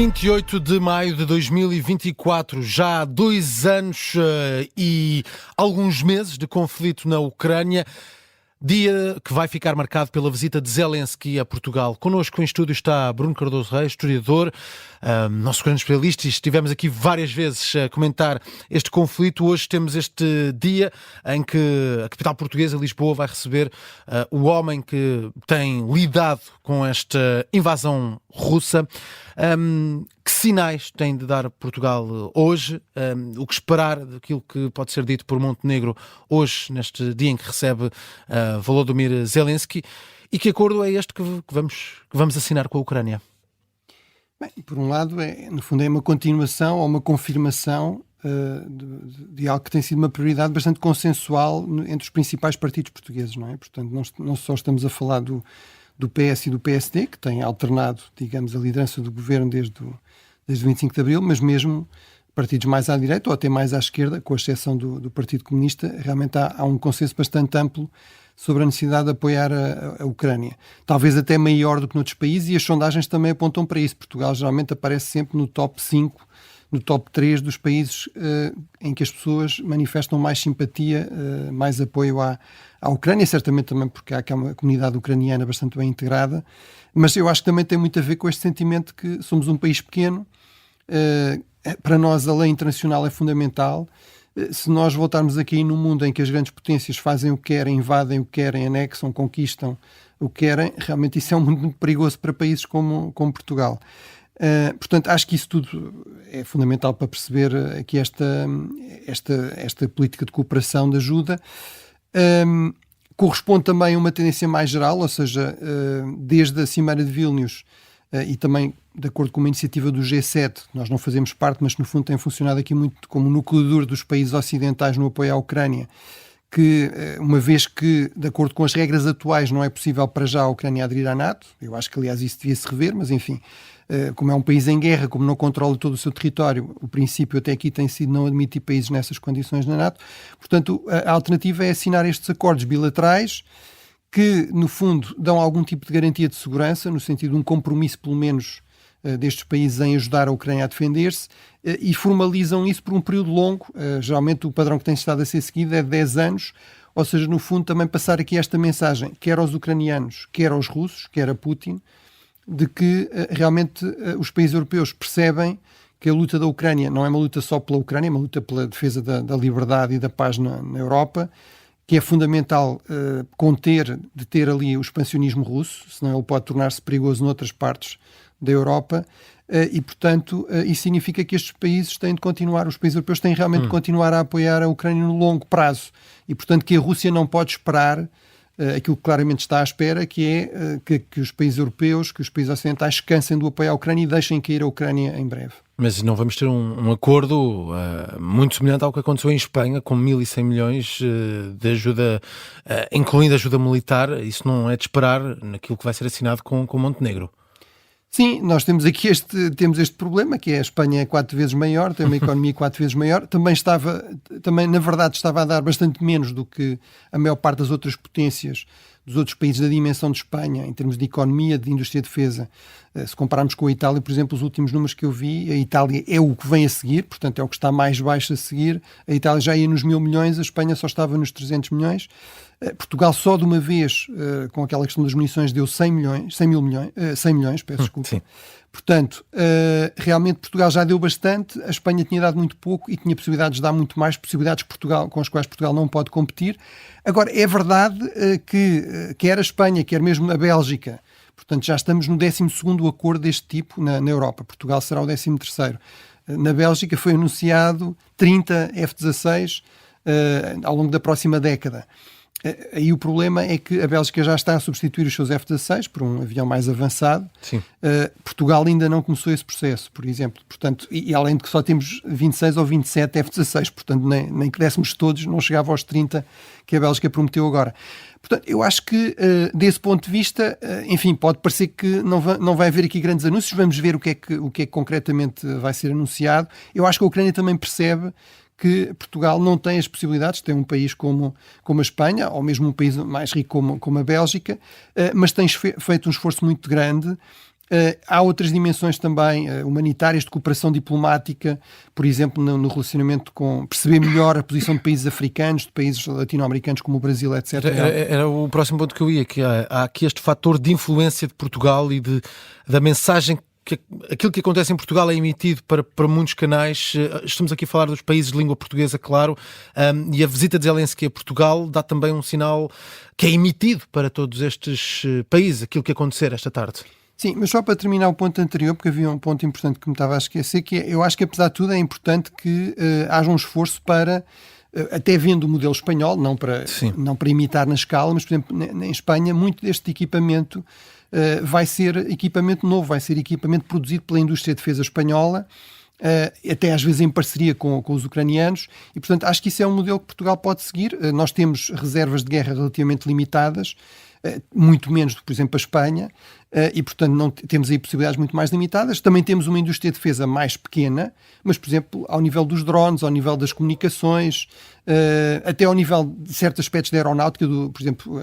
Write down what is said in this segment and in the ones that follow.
28 de maio de 2024, já há 2 anos e alguns meses de conflito na Ucrânia, dia que vai ficar marcado pela visita de Zelensky a Portugal. Connosco em estúdio está Bruno Cardoso Reis, historiador, nosso grande especialista, e estivemos aqui várias vezes a comentar este conflito. Hoje temos este dia em que a capital portuguesa, Lisboa, vai receber o homem que tem lidado com esta invasão russa. Que sinais tem de dar Portugal hoje? O que esperar daquilo que pode ser dito por Montenegro hoje, neste dia em que recebe Volodymyr Zelensky? E que acordo é este que vamos assinar com a Ucrânia? Bem, por um lado, no fundo é uma continuação ou uma confirmação de algo que tem sido uma prioridade bastante consensual entre os principais partidos portugueses, não é? Portanto, não só estamos a falar do PS e do PSD, que têm alternado, digamos, a liderança do governo desde o 25 de Abril, mas mesmo partidos mais à direita ou até mais à esquerda, com a exceção do Partido Comunista, realmente há um consenso bastante amplo sobre a necessidade de apoiar a Ucrânia. Talvez até maior do que noutros países, e as sondagens também apontam para isso. Portugal geralmente aparece sempre no top 5, no top 3 dos países em que as pessoas manifestam mais simpatia, mais apoio à Ucrânia, certamente também porque há uma comunidade ucraniana bastante bem integrada, mas eu acho que também tem muito a ver com este sentimento que somos um país pequeno. Para nós a lei internacional é fundamental. Se nós voltarmos aqui num mundo em que as grandes potências fazem o que querem, invadem o que querem, anexam, conquistam o que querem, realmente isso é um mundo muito perigoso para países como Portugal. Portanto, acho que isso tudo é fundamental para perceber aqui esta política de cooperação, de ajuda. Corresponde também a uma tendência mais geral, ou seja, desde a Cimeira de Vilnius e também de acordo com uma iniciativa do G7, nós não fazemos parte, mas no fundo tem funcionado aqui muito como núcleo duro dos países ocidentais no apoio à Ucrânia, que uma vez que, de acordo com as regras atuais, não é possível para já a Ucrânia aderir à NATO, eu acho que aliás isso devia-se rever, mas enfim, como é um país em guerra, como não controla todo o seu território, o princípio até aqui tem sido não admitir países nessas condições na NATO. Portanto, a alternativa é assinar estes acordos bilaterais que, no fundo, dão algum tipo de garantia de segurança, no sentido de um compromisso, pelo menos, destes países em ajudar a Ucrânia a defender-se, e formalizam isso por um período longo. Geralmente o padrão que tem estado a ser seguido é de 10 anos, ou seja, no fundo também passar aqui esta mensagem, quer aos ucranianos, quer aos russos, quer a Putin, de que realmente os países europeus percebem que a luta da Ucrânia não é uma luta só pela Ucrânia, é uma luta pela defesa da liberdade e da paz na Europa, que é fundamental deter ali o expansionismo russo, senão ele pode tornar-se perigoso noutras partes da Europa, e portanto isso significa que estes países têm de continuar, os países europeus têm realmente de continuar a apoiar a Ucrânia no longo prazo, e portanto que a Rússia não pode esperar aquilo que claramente está à espera, que é que os países europeus, que os países ocidentais se cansem do apoio à Ucrânia e deixem cair a Ucrânia em breve. Mas não vamos ter um acordo muito semelhante ao que aconteceu em Espanha, com 1.100 milhões de ajuda, incluindo ajuda militar. Isso não é de esperar naquilo que vai ser assinado com Montenegro. Sim, nós temos aqui temos este problema, que é a Espanha é 4 vezes maior, tem uma economia 4 vezes maior, também na verdade estava a dar bastante menos do que a maior parte das outras potências, dos outros países da dimensão de Espanha, em termos de economia, de indústria de defesa. Se compararmos com a Itália, por exemplo, os últimos números que eu vi, a Itália é o que vem a seguir, portanto é o que está mais baixo a seguir. A Itália já ia nos 1.000 milhões, a Espanha só estava nos 300 milhões. Portugal só de uma vez, com aquela questão das munições, deu 100 milhões, peço desculpa. Sim. Portanto, realmente Portugal já deu bastante, a Espanha tinha dado muito pouco e tinha possibilidades de dar muito mais, possibilidades com as quais Portugal não pode competir. Agora, é verdade que quer a Espanha, quer mesmo a Bélgica, portanto já estamos no 12º acordo deste tipo na Europa. Portugal será o 13º. Na Bélgica foi anunciado 30 F-16 ao longo da próxima década. Aí o problema é que a Bélgica já está a substituir os seus F-16 por um avião mais avançado. Portugal ainda não começou esse processo, por exemplo. Portanto, e além de que só temos 26 ou 27 F-16, portanto nem que dessemos todos, não chegava aos 30 que a Bélgica prometeu agora. Portanto, eu acho que desse ponto de vista, enfim, pode parecer que não vai haver aqui grandes anúncios. Vamos ver o que é que concretamente vai ser anunciado. Eu acho que a Ucrânia também percebe que Portugal não tem as possibilidades, tem um país como a Espanha, ou mesmo um país mais rico como a Bélgica, mas tem feito um esforço muito grande Há outras dimensões também humanitárias, de cooperação diplomática, por exemplo, no relacionamento com perceber melhor a posição de países africanos, de países latino-americanos como o Brasil, etc. Era o próximo ponto que eu ia, que há aqui este fator de influência de Portugal e da mensagem que aquilo que acontece em Portugal é emitido para muitos canais. Estamos aqui a falar dos países de língua portuguesa, claro, e a visita de Zelensky a Portugal dá também um sinal que é emitido para todos estes países, aquilo que acontecer esta tarde. Sim, mas só para terminar o ponto anterior, porque havia um ponto importante que me estava a esquecer, que eu acho que apesar de tudo é importante que haja um esforço para, até vendo o modelo espanhol, não para imitar na escala, mas por exemplo em Espanha muito deste equipamento vai ser equipamento novo, vai ser equipamento produzido pela indústria de defesa espanhola, até às vezes em parceria com os ucranianos, e portanto acho que isso é um modelo que Portugal pode seguir. Nós temos reservas de guerra relativamente limitadas, muito menos do que, por exemplo, a Espanha, e portanto não temos aí possibilidades muito mais limitadas. Também temos uma indústria de defesa mais pequena, mas por exemplo ao nível dos drones, ao nível das comunicações, até ao nível de certos aspectos da aeronáutica, por exemplo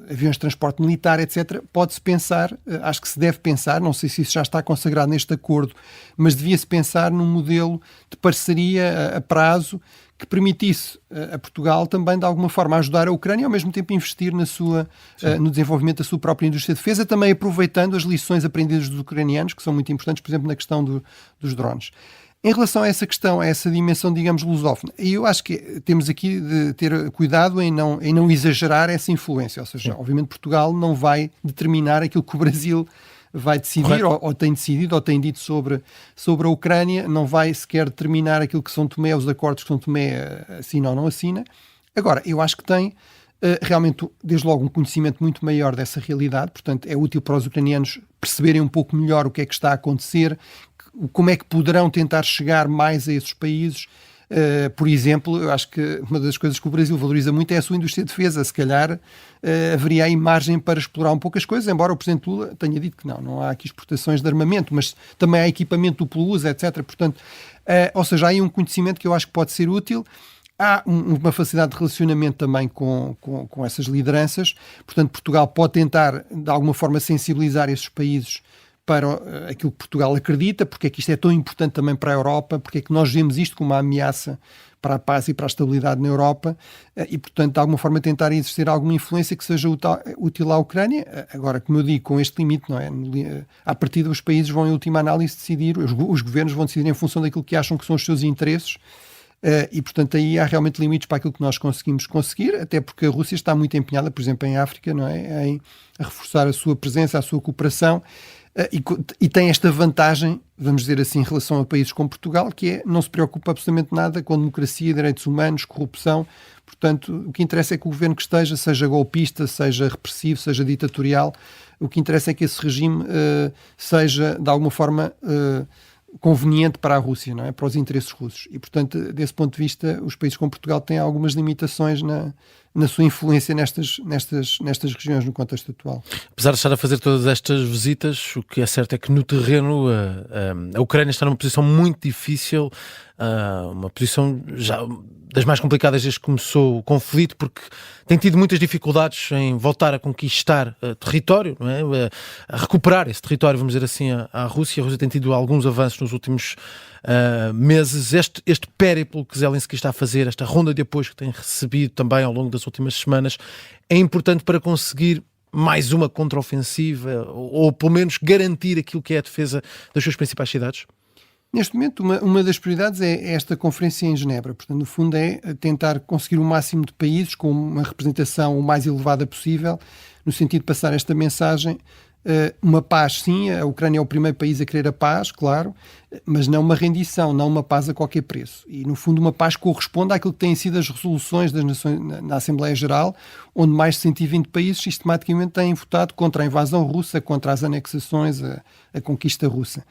aviões de transporte militar, etc. Pode-se pensar, acho que se deve pensar, não sei se isso já está consagrado neste acordo, mas devia-se pensar num modelo de parceria a prazo que permitisse a Portugal também, de alguma forma, ajudar a Ucrânia e, ao mesmo tempo, investir no desenvolvimento da sua própria indústria de defesa, também aproveitando as lições aprendidas dos ucranianos, que são muito importantes, por exemplo, na questão dos drones. Em relação a essa questão, a essa dimensão, digamos, lusófona, eu acho que temos aqui de ter cuidado em não exagerar essa influência. Ou seja, obviamente Portugal não vai determinar aquilo que o Brasil vai decidir, ou tem decidido, ou tem dito sobre a Ucrânia, não vai sequer determinar aquilo que São Tomé, os acordos que São Tomé assina ou não assina. Agora, eu acho que tem realmente, desde logo, um conhecimento muito maior dessa realidade, portanto é útil para os ucranianos perceberem um pouco melhor o que é que está a acontecer, como é que poderão tentar chegar mais a esses países. Por exemplo, eu acho que uma das coisas que o Brasil valoriza muito é a sua indústria de defesa. Se calhar haveria aí margem para explorar um pouco as coisas, embora o Presidente Lula tenha dito que não há aqui exportações de armamento, mas também há equipamento duplo uso, etc. Portanto, ou seja, há aí um conhecimento que eu acho que pode ser útil. Há uma facilidade de relacionamento também com essas lideranças. Portanto, Portugal pode tentar, de alguma forma, sensibilizar esses países para aquilo que Portugal acredita, porque é que isto é tão importante também para a Europa, porque é que nós vemos isto como uma ameaça para a paz e para a estabilidade na Europa, e portanto de alguma forma tentar exercer alguma influência que seja útil à Ucrânia. Agora, como eu digo, com este limite, não é? À partida os países vão em última análise decidir, os governos vão decidir em função daquilo que acham que são os seus interesses, e portanto aí há realmente limites para aquilo que nós conseguimos conseguir, até porque a Rússia está muito empenhada, por exemplo, em África, não é? Em reforçar a sua presença, a sua cooperação, e tem esta vantagem, vamos dizer assim, em relação a países como Portugal, que é não se preocupa absolutamente nada com democracia, direitos humanos, corrupção. Portanto, o que interessa é que o governo que esteja, seja golpista, seja repressivo, seja ditatorial, o que interessa é que esse regime seja, de alguma forma, conveniente para a Rússia, não é? Para os interesses russos. E, portanto, desse ponto de vista, os países como Portugal têm algumas limitações na sua influência nestas regiões no contexto atual. Apesar de estar a fazer todas estas visitas, o que é certo é que no terreno a Ucrânia está numa posição muito difícil, uma posição já das mais complicadas desde que começou o conflito, porque tem tido muitas dificuldades em voltar a conquistar território, não é? A recuperar esse território, vamos dizer assim, à Rússia. A Rússia tem tido alguns avanços nos últimos meses. Este périplo que Zelensky está a fazer, esta ronda de apoios que tem recebido também ao longo das últimas semanas, é importante para conseguir mais uma contraofensiva, ou pelo menos garantir aquilo que é a defesa das suas principais cidades? Neste momento, uma das prioridades é esta conferência em Genebra. Portanto, no fundo, é tentar conseguir o máximo de países com uma representação o mais elevada possível, no sentido de passar esta mensagem. Uma paz, sim, a Ucrânia é o primeiro país a querer a paz, claro, mas não uma rendição, não uma paz a qualquer preço. E, no fundo, uma paz corresponde àquilo que têm sido as resoluções das Nações na Assembleia Geral, onde mais de 120 países sistematicamente têm votado contra a invasão russa, contra as anexações, a conquista russa.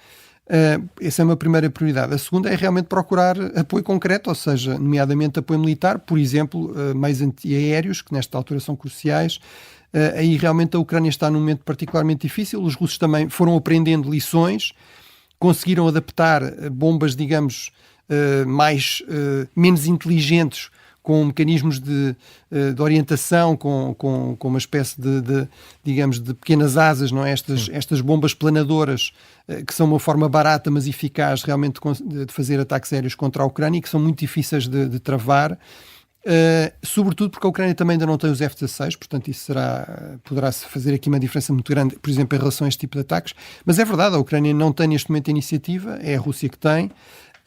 Essa é uma primeira prioridade. A segunda é realmente procurar apoio concreto, ou seja, nomeadamente apoio militar, por exemplo, meios antiaéreos, que nesta altura são cruciais. Aí realmente a Ucrânia está num momento particularmente difícil. Os russos também foram aprendendo lições, conseguiram adaptar bombas, digamos, menos inteligentes, com mecanismos de orientação, com uma espécie digamos, de pequenas asas, não é? Estas bombas planadoras, que são uma forma barata, mas eficaz realmente de fazer ataques aéreos contra a Ucrânia e que são muito difíceis de travar. Sobretudo porque a Ucrânia também ainda não tem os F-16, portanto isso poderá fazer aqui uma diferença muito grande, por exemplo, em relação a este tipo de ataques. Mas é verdade, a Ucrânia não tem neste momento a iniciativa, é a Rússia que tem.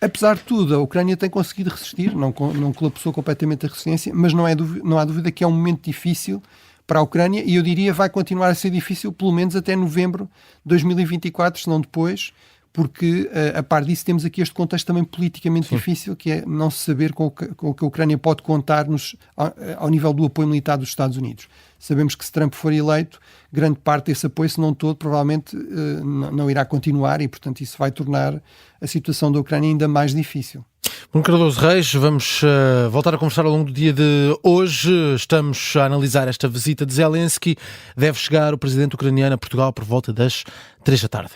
Apesar de tudo, a Ucrânia tem conseguido resistir, não colapsou completamente a resistência, mas não há dúvida que é um momento difícil para a Ucrânia e eu diria vai continuar a ser difícil pelo menos até novembro de 2024, se não depois, porque a par disso temos aqui este contexto também politicamente difícil, que é não se saber com o que a Ucrânia pode contar ao nível do apoio militar dos Estados Unidos. Sabemos que se Trump for eleito, grande parte desse apoio, se não todo, provavelmente não irá continuar e, portanto, isso vai tornar a situação da Ucrânia ainda mais difícil. Bruno Cardoso Reis, vamos voltar a conversar ao longo do dia de hoje. Estamos a analisar esta visita de Zelensky. Deve chegar o presidente ucraniano a Portugal por volta das 3 da tarde.